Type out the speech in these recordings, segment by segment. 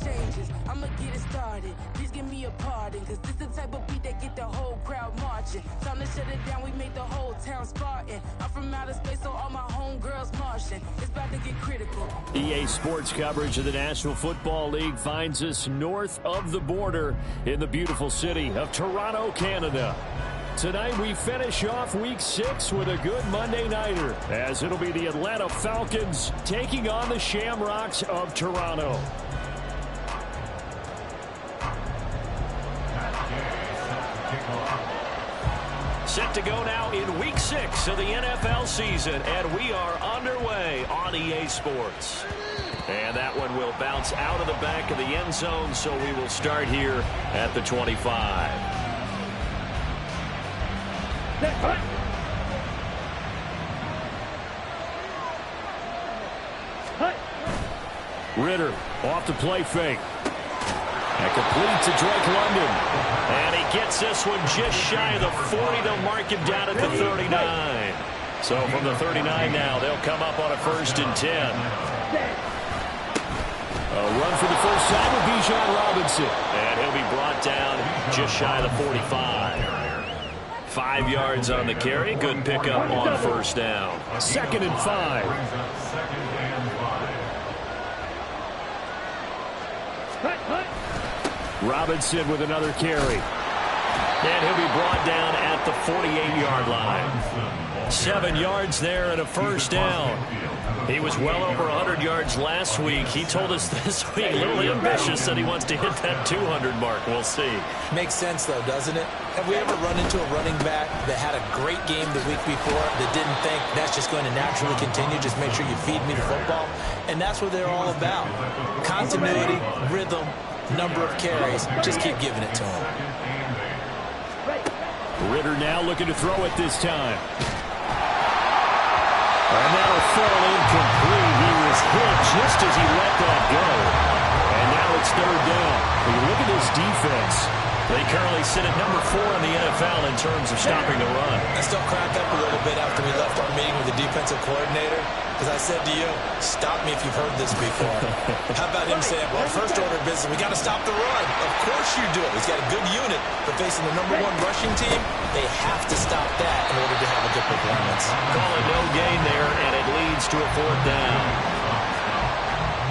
changes. I'ma get it started. Please give me a pardon, cause this the type of beat that get the whole crowd marching. Time to shut it down, we made the whole town Spartan. I'm from outer space, so all my homegirls Martian. It's about to get critical. EA Sports coverage of the National Football League finds us north of the border in the beautiful city of Toronto, Canada. Tonight we finish off Week 6 with a good Monday nighter, as it'll be the Atlanta Falcons taking on the Shamrocks of Toronto. Set to go now in Week 6 of the NFL season, and we are underway on EA Sports. And that one will bounce out of the back of the end zone, so we will start here at the 25. Ritter off the play fake. And complete to Drake London. And he gets this one just shy of the 40. They'll mark him down at the 39. So from the 39 now, they'll come up on a 1st and 10. A run for the first time with Bijan Robinson. And he'll be brought down just shy of the 45. 5 yards on the carry. Good pickup on 1st down. 2nd and 5. Robinson with another carry. And he'll be brought down at the 48-yard line. 7 yards there and a 1st down. He was well over 100 yards last week. He told us this week, a little ambitious, that he wants to hit that 200 mark. We'll see. Makes sense, though, doesn't it? Have we ever run into a running back that had a great game the week before that didn't think that's just going to naturally continue? Just make sure you feed me the football. And that's what they're all about. Continuity, rhythm, number of carries. Just keep giving it to him. Ritter now looking to throw it this time. And that'll fall incomplete. He was hit just as he let that go. And now it's 3rd down. When you look at this defense, they currently sit at number 4 in the NFL in terms of stopping the run. I still crack up a little bit after we left our meeting with the defensive coordinator, because I said to you, stop me if you've heard this before. How about him saying, well, first order of business, we got to stop the run. Of course you do. He's got a good unit, but facing the number 1 rushing team, they have to stop that in order to have a good performance. Call it no gain there, and it leads to a 4th down.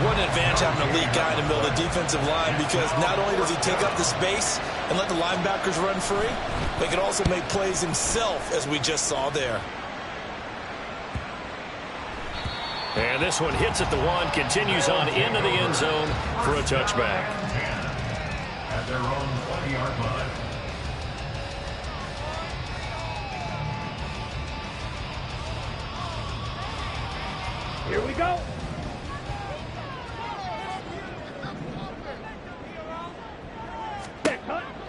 What an advantage having a elite guy in the middle of the defensive line, because not only does he take up the space and let the linebackers run free, but he can also make plays himself, as we just saw there. And this one hits at the 1, continues on into the end zone for a touchback. At their own 20-yard line. Here we go.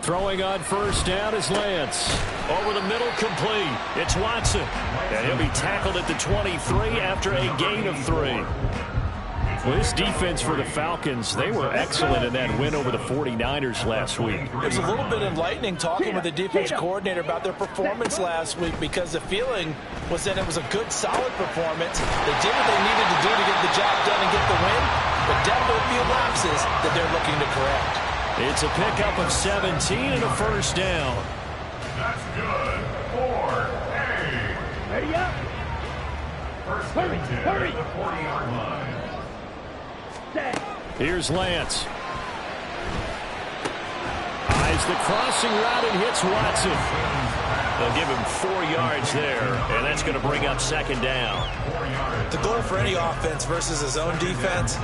Throwing on 1st down is Lance. Over the middle, complete. It's Watson. And he'll be tackled at the 23 after a gain of 3. Well, this defense for the Falcons, they were excellent in that win over the 49ers last week. It was a little bit enlightening talking with the defense coordinator about their performance last week, because the feeling was that it was a good, solid performance. They did what they needed to do to get the job done and get the win, but definitely a few lapses that they're looking to correct. It's a pickup of 17 and a 1st down. That's good. 4A. Ready up. First and 10 at the 40-yard line. Here's Lance. Eyes the crossing route and hits Watson. They'll give him 4 yards there, and that's going to bring up 2nd down. The goal for any offense versus his own defense,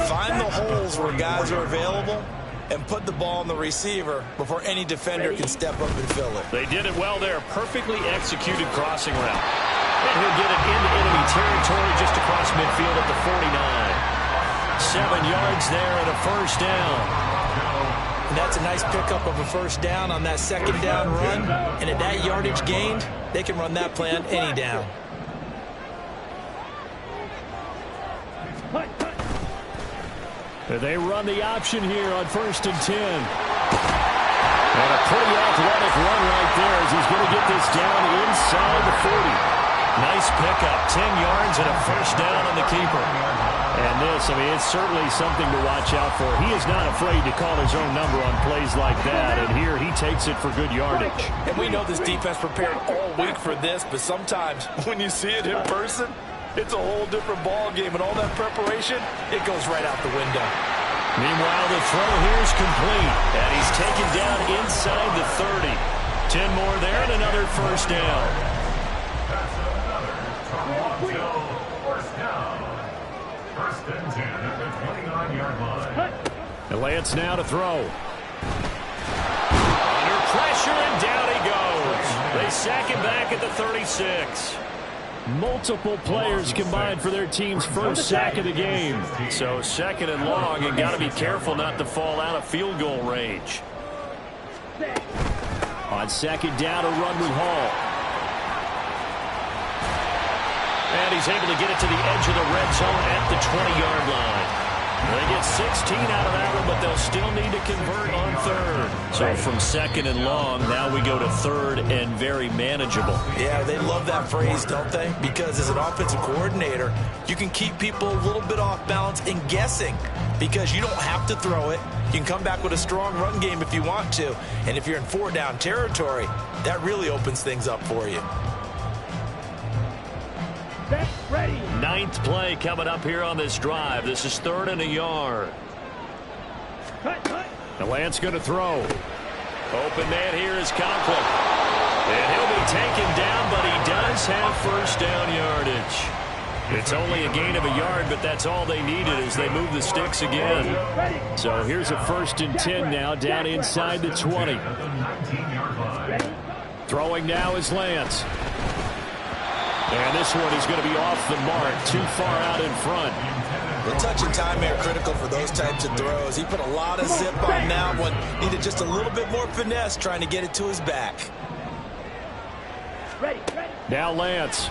find the holes where guys are available and put the ball on the receiver before any defender can step up and fill it. They did it well there. Perfectly executed crossing route. And he'll get it into enemy territory just across midfield at the 49. 7 yards there and a 1st down. And that's a nice pickup of a 1st down on that 2nd down run. And at that yardage gained, they can run that play on any down. They run the option here on 1st and 10. And a pretty athletic run right there as he's going to get this down inside the 40. Nice pickup, 10 yards and a 1st down on the keeper. And this, I mean, it's certainly something to watch out for. He is not afraid to call his own number on plays like that, and here he takes it for good yardage. And we know this defense prepared all week for this, but sometimes when you see it in person, it's a whole different ball game, and all that preparation, it goes right out the window. Meanwhile, the throw here is complete, and he's taken down inside the 30. 10 more there and another first down. That's another Toronto first down. First and 10 at the 29-yard line. And Lance now to throw. Under pressure, and down he goes. They sack him back at the 36. Multiple players combined for their team's first sack of the game. So second and long, and got to be careful not to fall out of field goal range. On second down, a run with Hall. And he's able to get it to the edge of the red zone at the 20-yard line. They get 16 out of that one, but they'll still need to convert on third. So from second and long, now we go to third and very manageable. Yeah, they love that phrase, don't they? Because as an offensive coordinator, you can keep people a little bit off balance and guessing because you don't have to throw it. You can come back with a strong run game if you want to. And if you're in four-down territory, that really opens things up for you. Ready. Ninth play coming up here on this drive. This is third and a yard. The Lance going to throw. Open man here is Conklin. And he'll be taken down, but he does have first down yardage. It's only a gain of a yard, but that's all they needed as they move the sticks again. So here's a first and 10 now down inside the 20. Throwing now is Lance. And this one is going to be off the mark, too far out in front. The touch and time are critical for those types of throws. He put a lot of zip on that one. Needed just a little bit more finesse trying to get it to his back. Now Lance.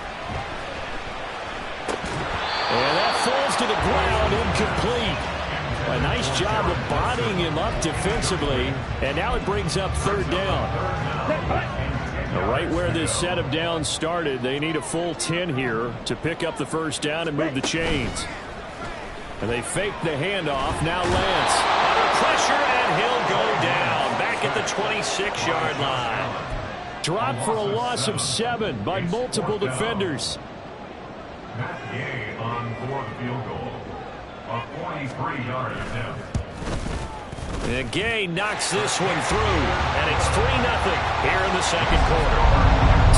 And that falls to the ground, incomplete. A nice job of bodying him up defensively. And now it brings up third down. Right where this set of downs started, they need a full 10 here to pick up the first down and move the chains. And they fake the handoff. Now Lance under pressure, and he'll go down back at the 26-yard line. Dropped for a loss of 7 by multiple defenders. Matt Gay on for the field goal. A 43-yard attempt. And Gay knocks this one through, and it's 3-0 here in the second quarter.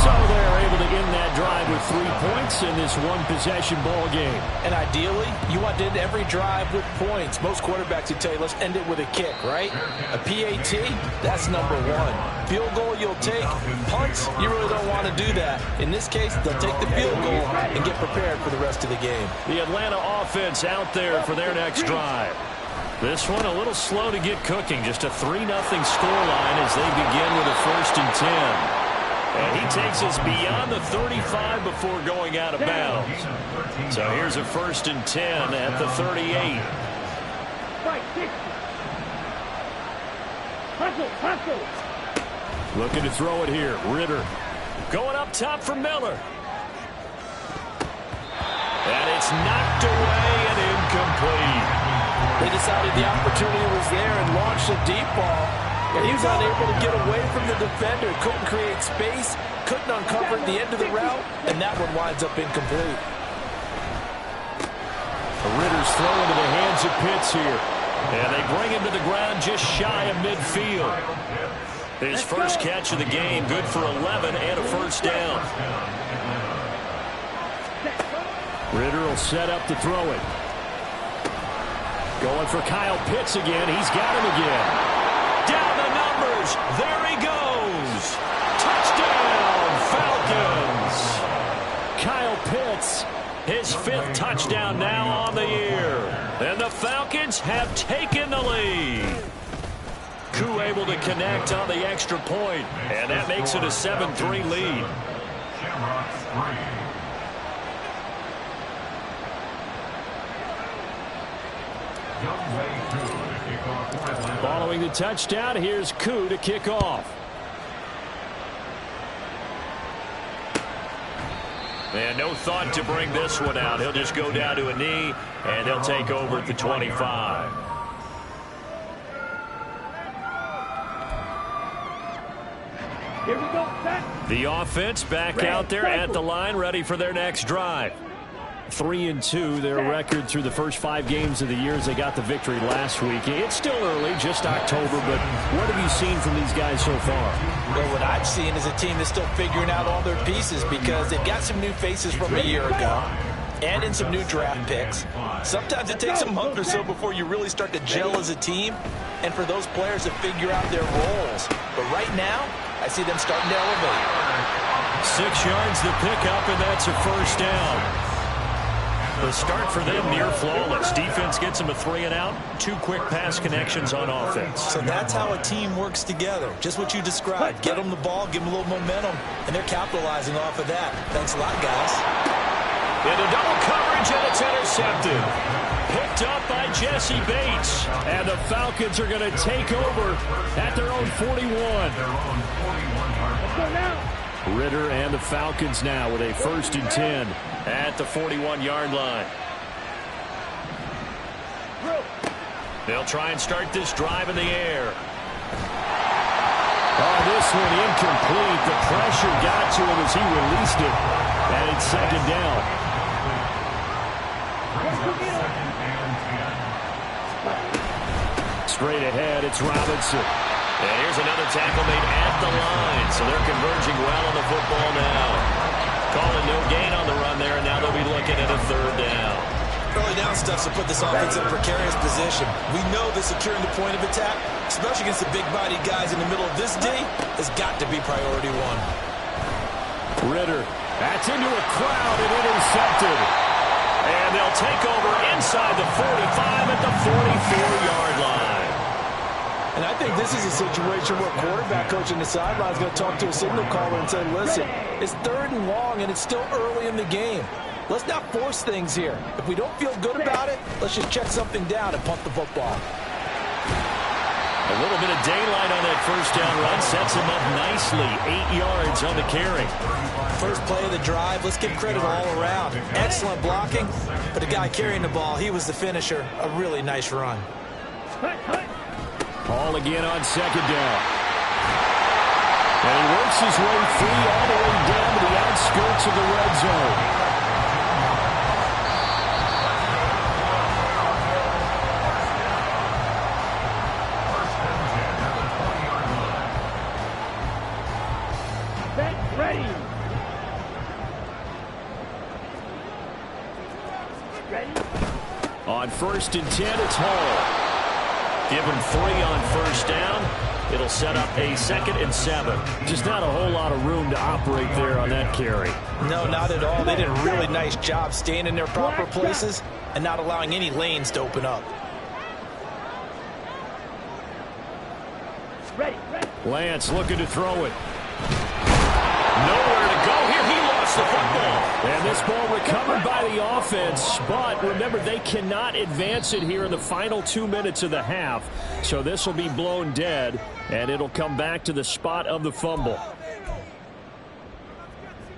So they're able to end that drive with 3 points in this one-possession ball game. And ideally, you want to end every drive with points. Most quarterbacks would tell you, let's end it with a kick, right? A PAT, that's number 1. Field goal you'll take. Punts, you really don't want to do that. In this case, they'll take the field goal and get prepared for the rest of the game. The Atlanta offense out there for their next drive. This one a little slow to get cooking. Just a 3-0 scoreline as they begin with a first and 10. And he takes us beyond the 35 before going out of bounds. So here's a first and 10 at the 38. Looking to throw it here. Ritter going up top for Miller. And it's knocked away and incomplete. They decided the opportunity was there and launched a deep ball. And he was unable to get away from the defender. Couldn't create space. Couldn't uncover the end of the route. And that one winds up incomplete. Ritter's throw into the hands of Pitts here. And they bring him to the ground just shy of midfield. His first catch of the game. Good for 11 and a first down. Ritter will set up to throw it. Going for Kyle Pitts again. He's got him again. Down the numbers. There he goes. Touchdown, Falcons. Kyle Pitts, his 5th touchdown now on the year. And the Falcons have taken the lead. Koo able to connect on the extra point. And that makes it a 7-3 lead. Shamrocks 3. Following the touchdown, here's Koo to kick off. And no thought to bring this one out. He'll just go down to a knee, and they'll take over at the 25. Here we go, set. The offense back out there at the line, ready for their next drive. 3-2, their record through the first 5 games of the year as they got the victory last week. It's still early, just October, but what have you seen from these guys so far? Well, what I've seen is a team that's still figuring out all their pieces because they've got some new faces from a year ago and in some new draft picks. Sometimes it takes a month or so before you really start to gel as a team and for those players to figure out their roles. But right now, I see them starting to elevate. 6 yards the pickup, and that's a first down. The start for them near flawless. Defense gets them a 3-and-out. 2 quick pass connections on offense. So that's how a team works together. Just what you described. Get them the ball, give them a little momentum, and they're capitalizing off of that. Thanks a lot, guys. Into double coverage, and it's intercepted. Picked up by Jesse Bates. And the Falcons are going to take over at their own 41. Let's go now. Ritter and the Falcons now with a 1st and 10 at the 41-yard line. They'll try and start this drive in the air. Oh, this one incomplete. The pressure got to him as he released it. And it's 2nd down. Straight ahead, it's Robinson. And here's another tackle made at the line. So they're converging well on the football now. Calling no gain on the run there, and now they'll be looking at a 3rd down. Early down stuff to put this offense in a precarious position. We know that securing the point of attack, especially against the big-bodied guys in the middle of this D, has got to be priority 1. Ritter, that's into a crowd and intercepted. And they'll take over inside the 45 at the 44-yard line. And I think this is a situation where quarterback coach on the sideline is going to talk to a signal caller and say, listen, it's 3rd and long and it's still early in the game. Let's not force things here. If we don't feel good about it, let's just check something down and pump the football. A little bit of daylight on that 1st down run sets him up nicely. 8 yards on the carry. First play of the drive, let's give credit all around. Excellent blocking, but the guy carrying the ball, he was the finisher. A really nice run. Ball again on 2nd down. And he works his way free all the way down to the outskirts of the red zone. Ready. On 1st and 10, it's Hall. Give him 3 on 1st down. It'll set up a 2nd and 7. Just not a whole lot of room to operate there on that carry. No, not at all. They did a really nice job staying in their proper places and not allowing any lanes to open up. Ready. Lance looking to throw it. Nowhere to go here. He lost the football. And this ball recovered by the offense. But remember, they cannot advance it here in the final 2 minutes of the half. So this will be blown dead, and it'll come back to the spot of the fumble.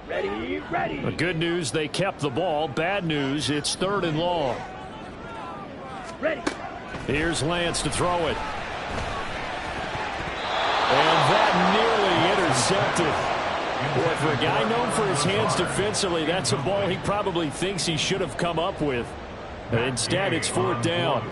Ready. The good news, they kept the ball. Bad news, it's 3rd and long. Ready. Here's Lance to throw it. And that nearly intercepted. Boy, for a guy known for his hands defensively, that's a ball he probably thinks he should have come up with. Instead, it's 4th down.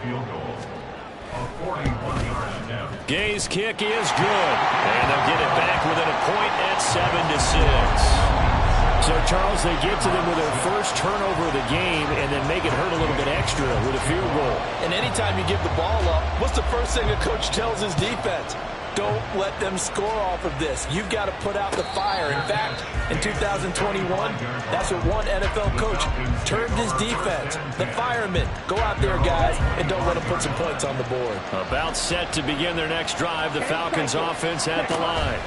Gay's kick is good. And they'll get it back within a point at 7-6. So, Charles, they get to them with their first turnover of the game and then make it hurt a little bit extra with a field goal. And anytime you give the ball up, what's the first thing a coach tells his defense? Don't let them score off of this. You've got to put out the fire. In fact, in 2021, that's what one NFL coach termed his defense. The firemen. Go out there, guys, and don't let them put some points on the board. About set to begin their next drive. The Falcons offense at the line.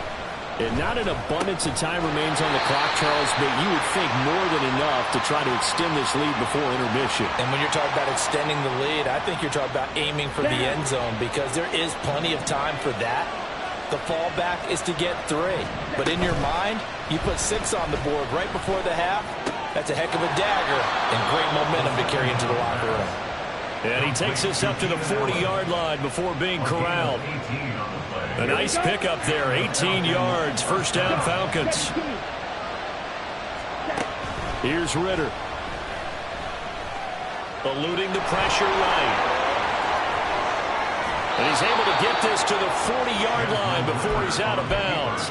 And not an abundance of time remains on the clock, Charles, but you would think more than enough to try to extend this lead before intermission. And when you're talking about extending the lead, I think you're talking about aiming for the end zone because there is plenty of time for that. The fallback is to get 3. But in your mind, you put 6 on the board right before the half, That's a heck of a dagger and great momentum to carry into the locker room. And he takes us up to the 40-yard line before being corralled. A nice pickup there, 18 yards, first down Falcons. Here's Ritter. Eluding the pressure right. And he's able to get this to the 40-yard line before he's out of bounds.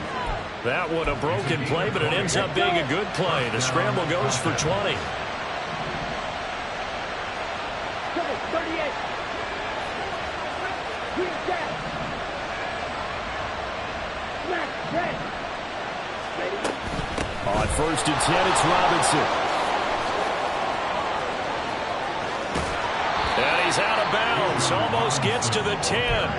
That one a broken play, but it ends up being a good play. The scramble goes for 20. 38. On first and 10, it's Robinson. And he's out of bounds. Almost gets to the 10.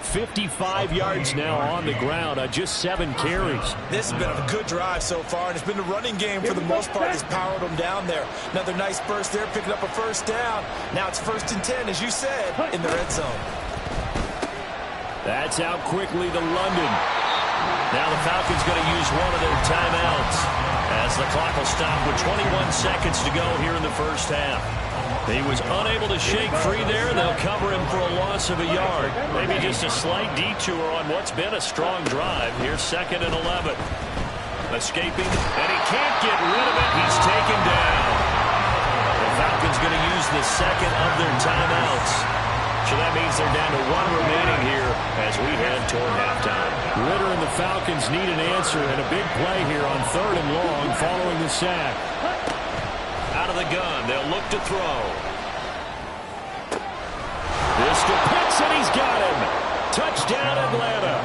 55 yards now on the ground on just 7 carries. This has been a good drive so far, and it's been the running game for the most part that's powered them down there. Another nice burst there, picking up a first down. Now it's first and 10, as you said, in the red zone. That's out quickly to London. Now the Falcons going to use one of their timeouts as the clock will stop with 21 seconds to go here in the first half. He was unable to shake free there. They'll cover him for a loss of a yard. Maybe just a slight detour on what's been a strong drive. Here's 2nd and 11. Escaping, and he can't get rid of it. He's taken down. The Falcons going to use the second of their timeouts. So that means they're down to 1 remaining here as we head toward halftime. Ritter and the Falcons need an answer and a big play here on 3rd and long following the sack. Out of the gun, they'll look to throw. This to Pitts, and he's got him. Touchdown, Atlanta.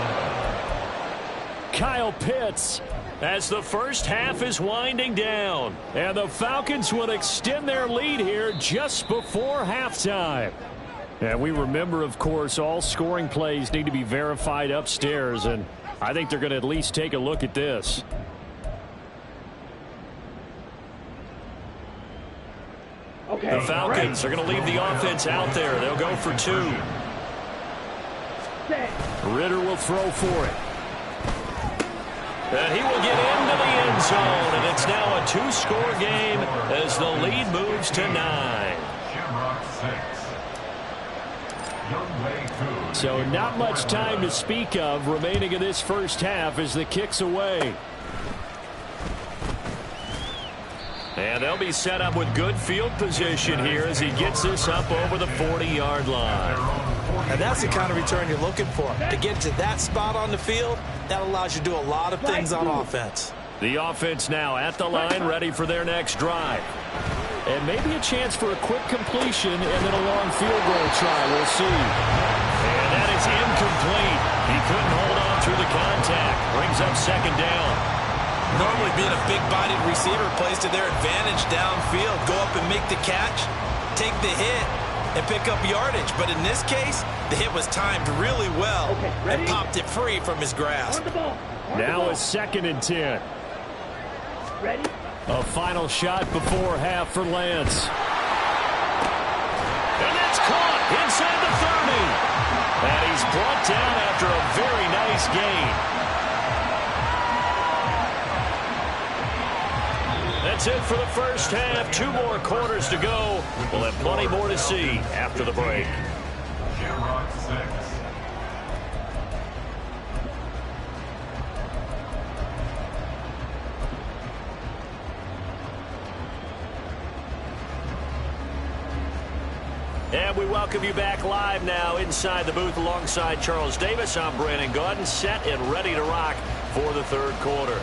Kyle Pitts, as the first half is winding down. And the Falcons will extend their lead here just before halftime. And we remember, of course, all scoring plays need to be verified upstairs, and I think they're going to at least take a look at this. Okay, The Falcons are going to leave the offense out there. They'll go for 2. Ritter will throw for it. And he will get into the end zone, and it's now a 2-score game as the lead moves to 9. So not much time to speak of remaining in this first half as the kick's away. And they'll be set up with good field position here as he gets this up over the 40-yard line. And that's the kind of return you're looking for. To get to that spot on the field, that allows you to do a lot of things on offense. The offense now at the line, ready for their next drive. And maybe a chance for a quick completion and then a long field goal try. We'll see. And that is incomplete. He couldn't hold on through the contact. Brings up 2nd down. Normally being a big-bodied receiver plays to their advantage downfield. Go up and make the catch, take the hit, and pick up yardage. But in this case, the hit was timed really well and popped it free from his grasp. Now a 2nd and 10. Ready? A final shot before half for Lance. And that's caught inside the 30. And he's brought down after a very nice gain. That's it for the first half. 2 more quarters to go. We'll have plenty more to see after the break. And we welcome you back live now inside the booth alongside Charles Davis. I'm Brandon Gaudin, set and ready to rock for the 3rd quarter.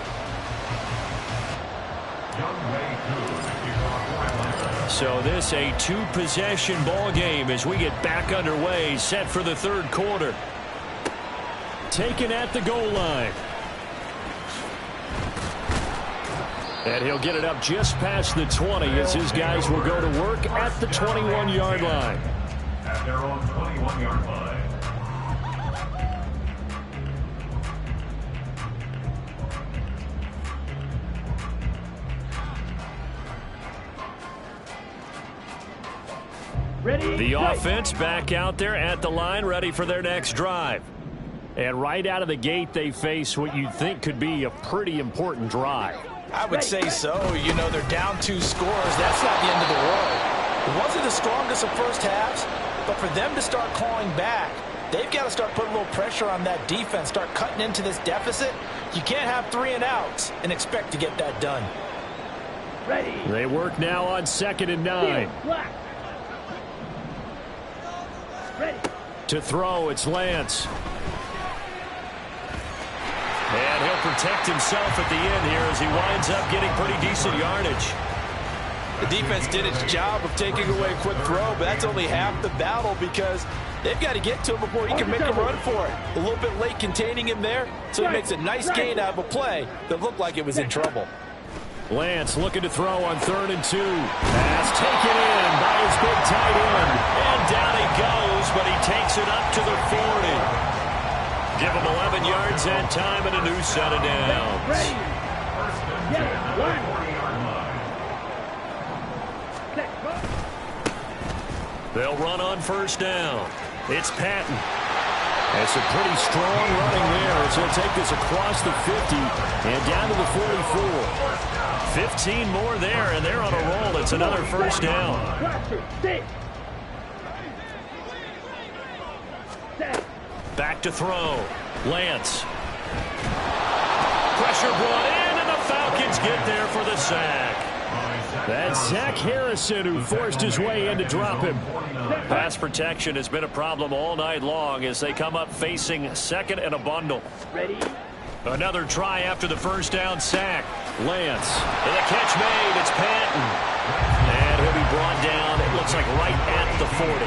So this a 2-possession ball game as we get back underway, set for the 3rd quarter. Taken at the goal line. And he'll get it up just past the 20 as his guys will go to work at the 21-yard line. At their own 21-yard line. Ready? The offense back out there at the line, ready for their next drive. And right out of the gate, they face what you'd think could be a pretty important drive. I would say so. You know, they're down 2 scores. That's not the end of the world. It wasn't the strongest of first halves, but for them to start clawing back, they've got to start putting a little pressure on that defense, start cutting into this deficit. You can't have 3 and outs and expect to get that done. Ready. They work now on 2nd and 9. Black. Ready. To throw, it's Lance. And he'll protect himself at the end here as he winds up getting pretty decent yardage. The defense did its job of taking away a quick throw, but that's only half the battle because they've got to get to him before he can make a run for it. A little bit late containing him there, so he makes a nice gain out of a play that looked like it was in trouble. Lance looking to throw on 3rd and 2. Pass taken in by his big tight end. And down he goes, but he takes it up to the 40. Give him 11 yards that time and a new set of downs. Ready. Yeah, 1. They'll run on 1st down. It's Patton. That's a pretty strong running there as he'll take this across the 50 and down to the 44. 15 more there, and they're on a roll. It's another 1st down. Back to throw. Lance. Pressure brought in, and the Falcons get there for the sack. That's Zach Harrison who forced his way in to drop him. Pass protection has been a problem all night long as they come up facing 2nd and a bundle. Ready. Another try after the 1st down sack. Lance. And the catch made. It's Patton. And he'll be brought down, it looks like right at the 40.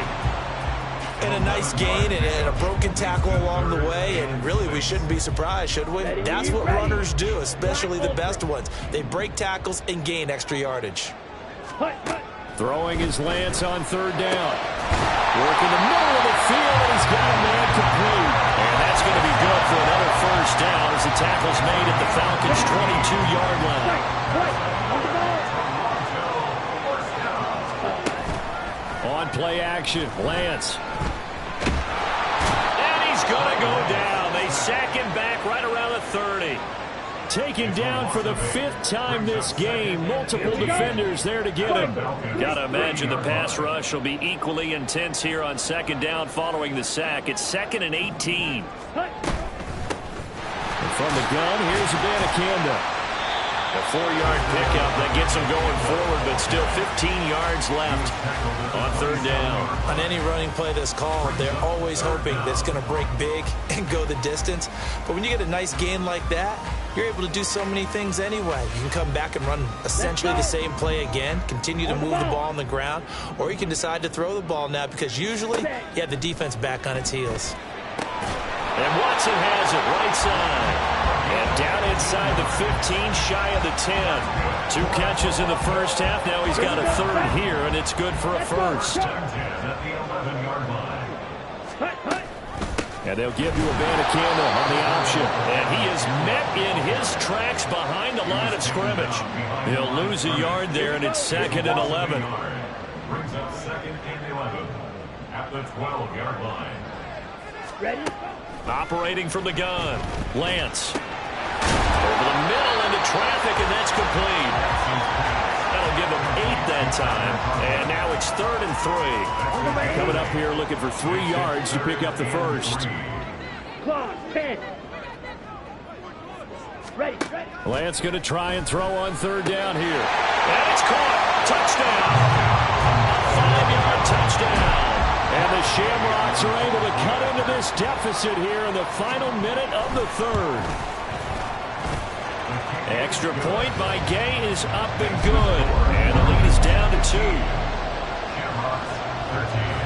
And a nice gain and a broken tackle along the way, and really we shouldn't be surprised, should we? That's what runners do, especially the best ones. They break tackles and gain extra yardage. Throwing his Lance on 3rd down. Work in the middle of the field, and he's got a man complete. And that's going to be good for another 1st down as the tackle's made at the Falcons' 22-yard line. On play action, Lance. And he's going to go down. They sack him back right around the 30. Taken down for the 5th time this game. Multiple defenders there to get him. Got to imagine the pass rush will be equally intense here on 2nd down following the sack. It's 2nd and 18. And from the gun, here's Abanikanda. A 4-yard pickup that gets him going forward, but still 15 yards left on 3rd down. On any running play that's called, they're always hoping that it's going to break big and go the distance. But when you get a nice gain like that, you're able to do so many things anyway. You can come back and run essentially the same play again, continue to move the ball on the ground, or you can decide to throw the ball now because usually you have the defense back on its heels. And Watson has it right side. And down inside the 15, shy of the 10. 2 catches in the 1st half. Now he's got a 3rd here, and it's good for a 1st. And they'll give you Abanikanda on the option. And he is met in his tracks behind the line of scrimmage. He'll lose a yard there, and it's 2nd and 11. Brings up 2nd and 11 at the 12-yard line. Ready. Operating from the gun, Lance. Over the middle into traffic, and that's complete. That'll give him 8 that time. And now it's 3rd and 3. Coming up here looking for 3 yards to pick up the 1st. Clock, 10. Ready. Lance going to try and throw on 3rd down here. And it's caught. Touchdown. A 5-yard touchdown. And the Shamrocks are able to cut into this deficit here in the final minute of the 3rd. Extra point by Gay is up and good. And the lead is down to 2.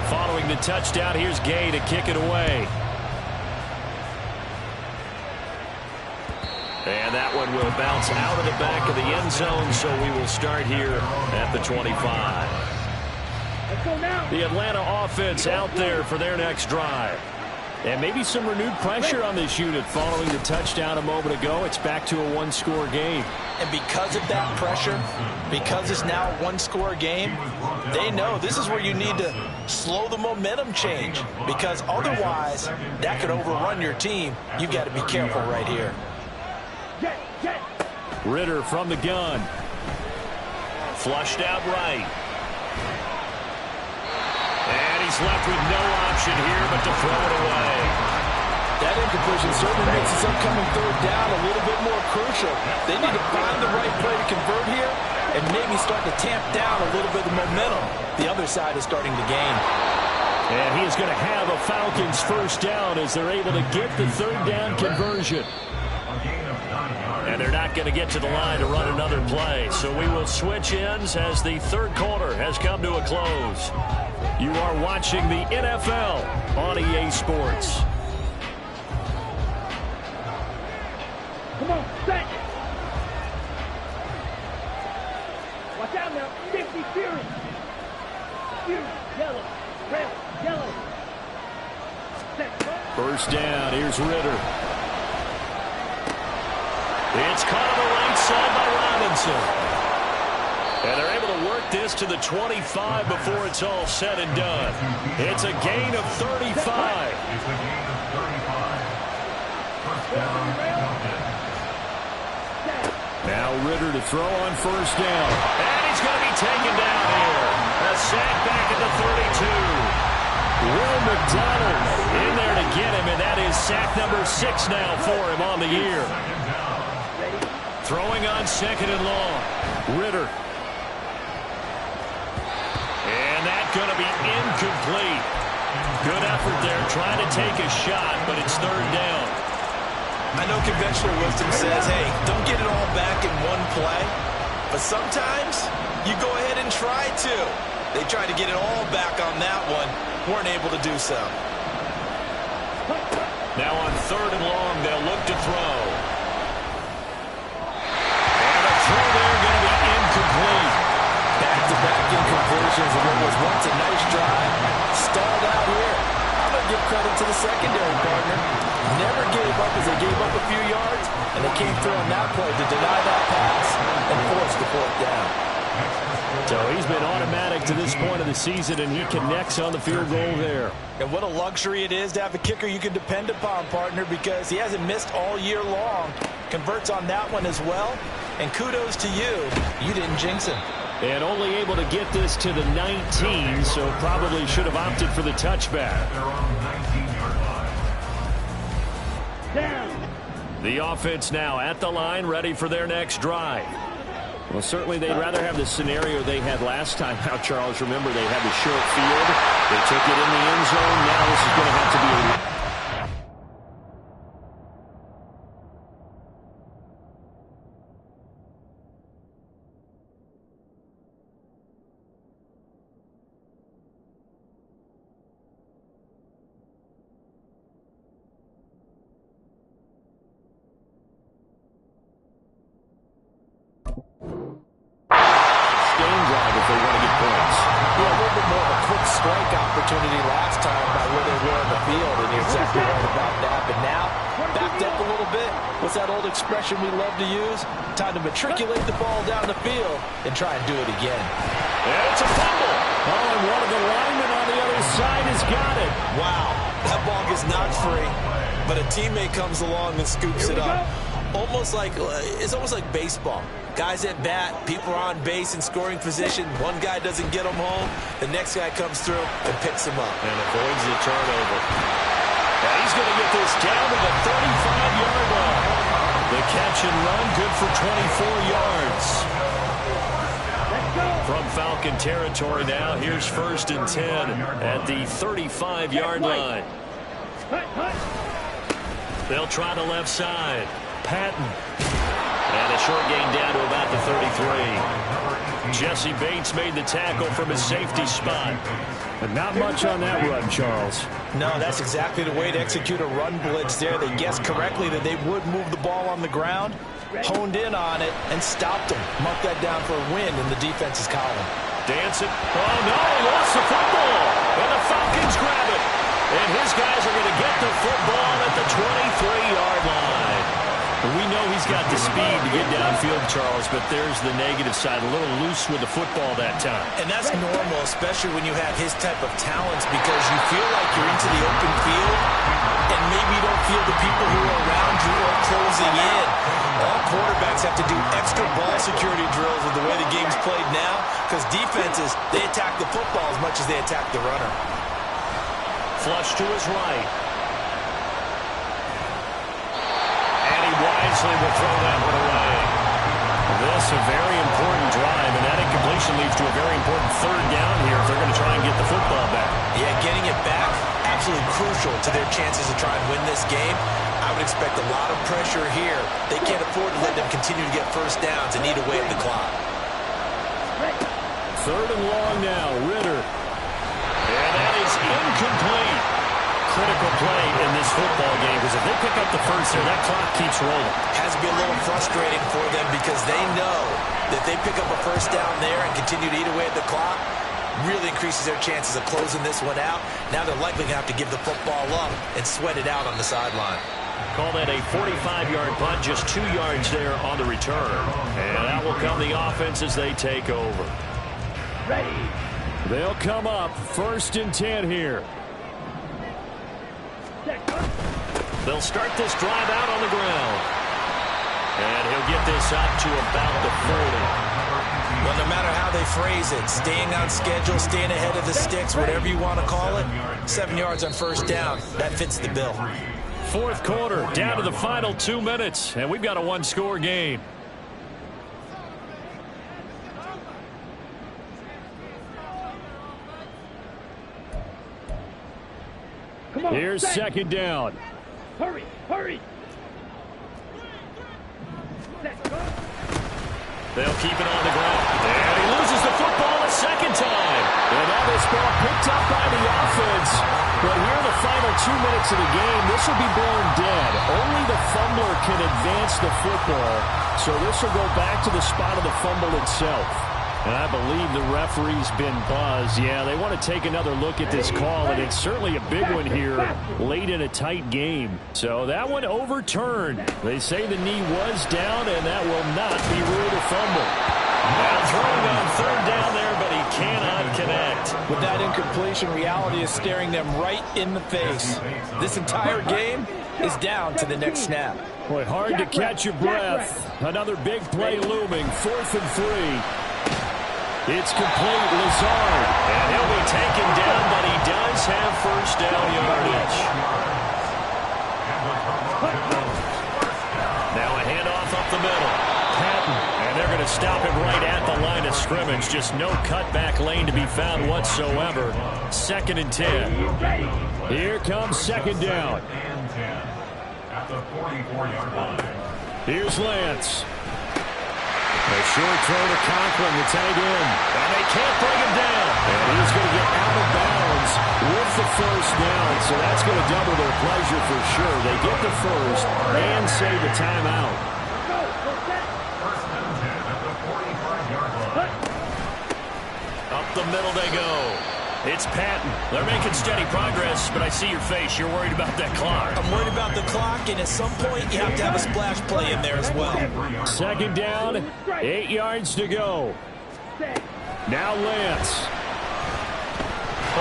Following the touchdown, here's Gay to kick it away. And that one will bounce out of the back of the end zone, so we will start here at the 25. The Atlanta offense out there for their next drive. And maybe some renewed pressure on this unit following the touchdown a moment ago. It's back to a 1-score game. And because of that pressure, because it's now a 1-score game, they know this is where you need to slow the momentum change. Because otherwise, that could overrun your team. You've got to be careful right here. Ritter from the gun. Flushed out right. And he's left with no option here but to throw it away. That incompletion certainly makes this upcoming third down a little bit more crucial. They need to find the right play to convert here and maybe start to tamp down a little bit of momentum. The other side is starting to gain. And he is going to have a Falcons first down as they're able to get the third down conversion. And they're not going to get to the line to run another play. So we will switch ends as the third quarter has come to a close. You are watching the NFL on EA Sports. Come on, set. Watch out now. 50 Fury. Fury, yellow, red, yellow. Set. First down. Here's Ritter. It's caught on the right side by Robinson. And they're able to work this to the 25 before it's all said and done. It's a gain of 35. It's a gain of 35. First down, Falcons. Now Ritter to throw on first down. And he's going to be taken down here. A sack back at the 32. Will McDonald in there to get him, and that is sack number 6 now for him on the year. Throwing on second and long. Ritter. And that's going to be incomplete. Good effort there trying to take a shot, but it's third down. I know conventional wisdom says, hey, don't get it all back in one play. But sometimes you go ahead and try to. They tried to get it all back on that one. Weren't able to do so. Now on third and long, they'll look to throw. And a throw there going to be incomplete. Back-to-back incompletions of what was once a nice drive. Stalled out here. I'm going to give credit to the secondary partner. Never gave up as they gave up a few yards, and they came through on that play to deny that pass and force the fourth down. So he's been automatic to this point of the season, and he connects on the field goal there. And what a luxury it is to have a kicker you can depend upon, partner, because he hasn't missed all year long. Converts on that one as well. And kudos to you. You didn't jinx him. And only able to get this to the 19, so probably should have opted for the touchback. They're on the 19-yard line. Down. The offense now at the line, ready for their next drive. Well, certainly they'd rather have the scenario they had last time. Now, Charles, remember, they had the short field. They took it in the end zone. Now this is going to have to be a... opportunity last time by where they were on the field, and you're exactly right about that. But now, backed up a little bit. What's that old expression we love to use? Time to matriculate the ball down the field and try and do it again. And it's a fumble. Oh, and one of the linemen on the other side has got it. Wow, that ball is not free, but a teammate comes along and scoops it up. It's almost like baseball. Guys at bat, people are on base in scoring position. One guy doesn't get them home. The next guy comes through and picks him up. And avoids the turnover. Now he's going to get this down to the 35-yard line. The catch and run, good for 24 yards. From Falcon territory now, here's 1st and 10 at the 35-yard line. They'll try the left side. Patton. And a short gain down to about the 33. Jesse Bates made the tackle from his safety spot. But not much on that run, Charles. No, that's exactly the way to execute a run blitz there. They guessed correctly that they would move the ball on the ground, honed in on it, and stopped them. Mark that down for a win in the defense's column. Danson. Oh, no, he lost the football. And the Falcons grab it. And his guys are going to get the football at the 23-yard line. We know he's got the speed to get downfield, Charles, but there's the negative side. A little loose with the football that time. And that's normal, especially when you have his type of talents, because you feel like you're into the open field, and maybe you don't feel the people who are around you are closing in. All quarterbacks have to do extra ball security drills with the way the game's played now, because defenses, they attack the football as much as they attack the runner. Flush to his right. And he wisely will throw that one away. This a very important drive, and that incompletion leads to a very important third down here if they're going to try and get the football back. Yeah, getting it back, absolutely crucial to their chances to try and win this game. I would expect a lot of pressure here. They can't afford to let them continue to get first downs and eat away at the clock. Third and long now, Ritter. And that is incomplete. Critical play in this football game, because if they pick up the first there, that clock keeps rolling. Has to be a little frustrating for them because they know that they pick up a first down there and continue to eat away at the clock, really increases their chances of closing this one out. Now they're likely going to have to give the football up and sweat it out on the sideline. Call that a 45-yard punt, just 2 yards there on the return. And that will come the offense as they take over. Ready. They'll come up 1st and 10 here. They'll start this drive out on the ground. And he'll get this up to about the 40. Well, no matter how they phrase it, staying on schedule, staying ahead of the sticks, whatever you want to call it, 7 yards on first down, that fits the bill. Fourth quarter, down to the final 2 minutes, and we've got a one-score game. Come on, Here's second down. Hurry, hurry. They'll keep it on the ground. And he loses the football a second time. And now this ball picked up by the offense. But here in the final 2 minutes of the game, this will be blown dead. Only the fumbler can advance the football. So this will go back to the spot of the fumble itself. And I believe the referee's been buzzed. Yeah, they want to take another look at this call, and it's certainly a big one here late in a tight game. So that one overturned. They say the knee was down, and that will not be ruled a fumble. Now throwing on third down there, but he cannot connect. With that incompletion, reality is staring them right in the face. This entire game is down to the next snap. Boy, hard to catch your breath. Another big play looming, 4th and 3. It's complete, Lazard. And he'll be taken down, but he does have first down yardage. Now a handoff up the middle. Patton. And they're going to stop him right at the line of scrimmage. Just no cutback lane to be found whatsoever. 2nd and 10. Here comes second down. At the 44-yard line. Here's Lance. A short throw to Conklin, the tight end. And they can't bring him down. And he's going to get out of bounds with the first down. So that's going to double their pleasure for sure. They get the first and save the timeout. First and 10 at the 45-yard line. Up the middle they go. It's Patton. They're making steady progress, but I see your face. You're worried about that clock. I'm worried about the clock, and at some point, you have to have a splash play in there as well. Second down, 8 yards to go. Now Lance.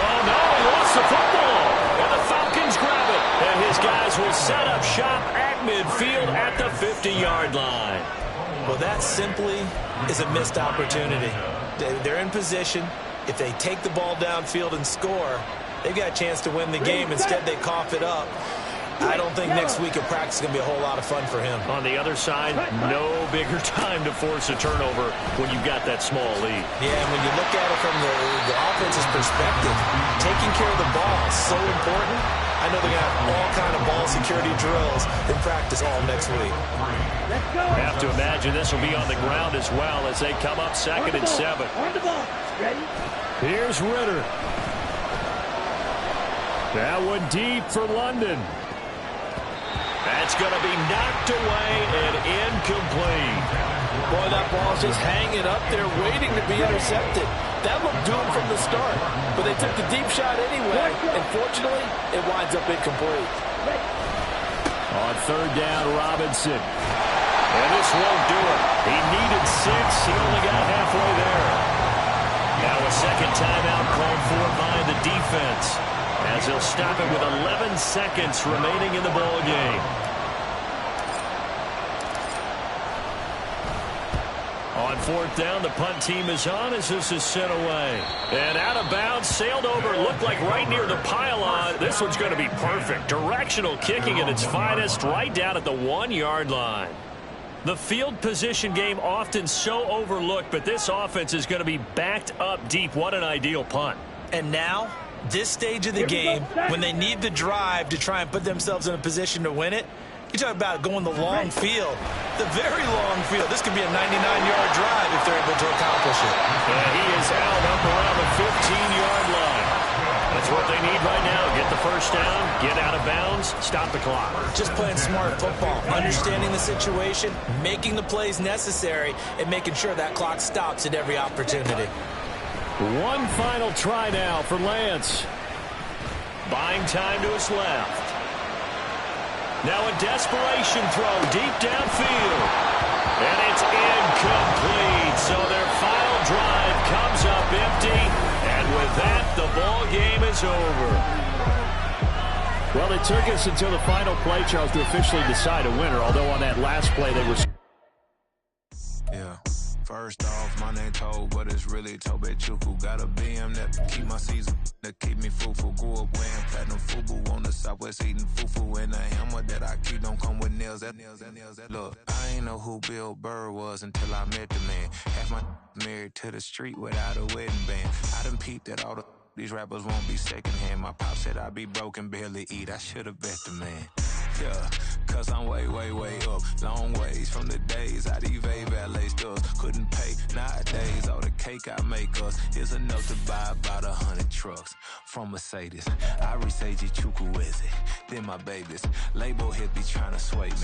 Oh, no, he lost the football. And the Falcons grab it. And his guys will set up shop at midfield at the 50-yard line. Well, that simply is a missed opportunity. They're in position. If they take the ball downfield and score, they've got a chance to win the game. Instead, they cough it up. I don't think next week at practice is going to be a whole lot of fun for him. On the other side, no bigger time to force a turnover when you've got that small lead. Yeah, and when you look at it from the offense's perspective, taking care of the ball is so important. I know they're going to have all kind of ball security drills in practice all next week. Have to imagine this will be on the ground as well as they come up 2nd and 7. On the ball. Ready? Here's Ritter. That one deep for London. That's going to be knocked away and incomplete. Boy, that ball's just hanging up there waiting to be intercepted. That looked doomed from the start, but they took the deep shot anyway, and fortunately, it winds up incomplete. On third down, Robinson. And this won't do it. He needed 6. He only got halfway there. Now a second timeout called for by the defense, as they'll stop it with 11 seconds remaining in the ball game. On fourth down, the punt team is on as this is sent away. And out of bounds, sailed over, looked like right near the pylon. This one's going to be perfect. Directional kicking at its finest, right down at the 1-yard line. The field position game often so overlooked, but this offense is going to be backed up deep. What an ideal punt. And now, this stage of the game, when they need the drive to try and put themselves in a position to win it, you talk about going the long field, the very long field. This could be a 99-yard drive if they're able to accomplish it. And he is out up around the 15-yard line. That's what they need right now. Get the first down, get out of bounds, stop the clock. Just playing smart football, understanding the situation, making the plays necessary, and making sure that clock stops at every opportunity. One final try now for Lance. Buying time to his left. Now a desperation throw deep downfield. And it's incomplete. So their final drive comes up empty. And with that, the ball game is over. Well, it took us until the final play, Charles, to officially decide a winner. Although on that last play, they were... Yeah. First off, my name Toad, but it's really Tobe Chuku. Got a BM that keep my season, that keep me fufu. Grew up wearing platinum fubu on the southwest eating fufu. And the hammer that I keep don't come with nails. Look, I ain't know who Bill Burr was until I met the man. Half my married to the street without a wedding band. I done peeped at all these rappers won't be secondhand. My pop said I'd be broke and barely eat. I should've bet the man. Yeah, cause I'm way, way, way up. Long ways from the days I evade valet stores. Couldn't pay nowadays. All the cake I make us is enough to buy about 100 trucks from Mercedes. I research Chukwueze, then my babies. Label hit be trying to sway me.